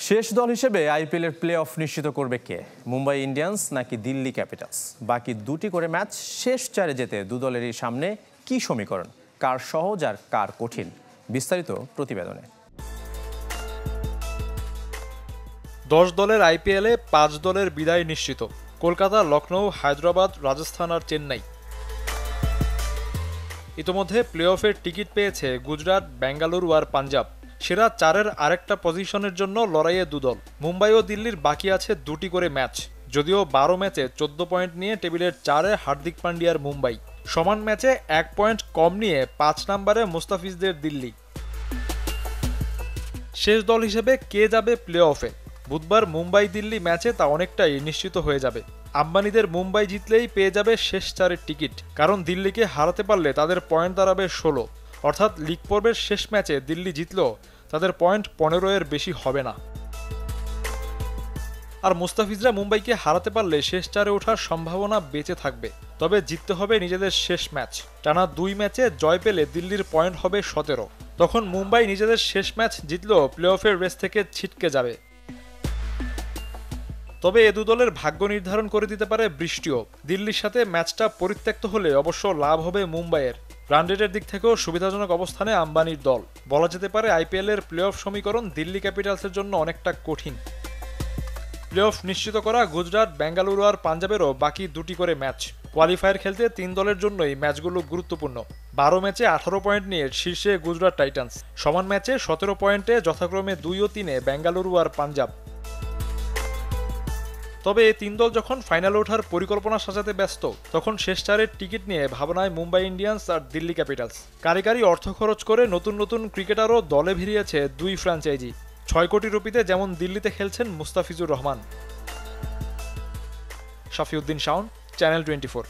শেষ দল হিসেবে আইপিএলের প্লে অফ নিশ্চিত করবে কে? মুম্বাই ইন্ডিয়ান্স নাকি দিল্লি ক্যাপিটালস? বাকি দুটি করে ম্যাচ শেষ চারে যেতে দু দলেরই সামনে কি সমীকরণ? কার সহজ আর কার কঠিন? বিস্তারিত প্রতিবেদনে। 10 দলের আইপিএলে 5 দলের বিদায় নিশ্চিত। কলকাতা, লখনৌ, হায়দ্রাবাদ, রাজস্থান আর চেন্নাই। ইতোমধ্যে প্লে অফের টিকিট পেয়েছে গুজরাট, বেঙ্গালুরু আর পাঞ্জাব। সেরা চারের আরেকটা পজিশনের জন্য লড়াইয়ে দুদল। মুম্বাই ও দিল্লির বাকি আছে দুটি করে ম্যাচ। যদিও 12 ম্যাচে 14 পয়েন্ট নিয়ে টেবিলের 4-এ হার্দিক পান্ডিয়ার মুম্বাই। সমান ম্যাচে 1 পয়েন্ট কম নিয়ে 5 নম্বরে মুস্তাফিজদের দিল্লি। শেষ দল হিসেবে কে যাবে প্লে অফে? বুধবার মুম্বাই দিল্লি ম্যাচে তা অনেকটাই নিশ্চিত হয়ে যাবে। আম্বানিদের মুম্বাই জিতলেই পেয়ে যাবে শেষ চারের টিকিট, কারণ দিল্লিকে হারাতে পারলে তাদের পয়েন্ট দাঁড়াবে 16। অর্থাৎ লিগ পর্বের শেষ ম্যাচে দিল্লি জিতলেও তাদের পয়েন্ট 15-এর বেশি হবে না। আর মুস্তাফিজরা মুম্বাইকে হারাতে পারলে শেষ চারে ওঠার সম্ভাবনা বেঁচে থাকবে। তবে জিততে হবে নিজেদের শেষ ম্যাচ। টানা 2 ম্যাচে জয় পেলে দিল্লির পয়েন্ট হবে 17। তখন মুম্বাই নিজেদের শেষ ম্যাচ জিতলেও প্লে অফের রেস থেকে ছিটকে যাবে। তবে এ দু দলের ভাগ্য নির্ধারণ করে দিতে পারে বৃষ্টিও। দিল্লির সাথে ম্যাচটা পরিত্যক্ত হলে অবশ্য লাভ হবে মুম্বাইয়ের। রান রেটের দিক থেকেও সুবিধাজনক অবস্থানে আম্বানির দল। বলা যেতে পারে আইপিএলের প্লে অফ সমীকরণ দিল্লি ক্যাপিটালসের জন্য অনেকটা কঠিন। প্লে অফ নিশ্চিত করা গুজরাট, বেঙ্গালুরু আর পাঞ্জাবেরও বাকি দুটি করে ম্যাচ। কোয়ালিফায়ার খেলতে 3 দলের জন্যই ম্যাচগুলো গুরুত্বপূর্ণ। 12 ম্যাচে 18 পয়েন্ট নিয়ে শীর্ষে গুজরাট টাইটান্স। সমান ম্যাচে 17 পয়েন্টে যথাক্রমে 2 ও 3-এ বেঙ্গালুরু আর পাঞ্জাব। তবে এই 3 দল যখন ফাইনালে ওঠার পরিকল্পনা সাজাতে ব্যস্ত, তখন শেষ চারের টিকিট নিয়ে ভাবনায় মুম্বাই ইন্ডিয়ান্স আর দিল্লি ক্যাপিটালস। কারিগরি অর্থ খরচ করে নতুন নতুন ক্রিকেটারও দলে ভিড়িয়েছে 2 ফ্র্যাঞ্চাইজি। 6 কোটি রুপিতে যেমন দিল্লিতে খেলছেন মুস্তাফিজুর রহমান। শাফিউদ্দিন শাওন, চ্যানেল 24।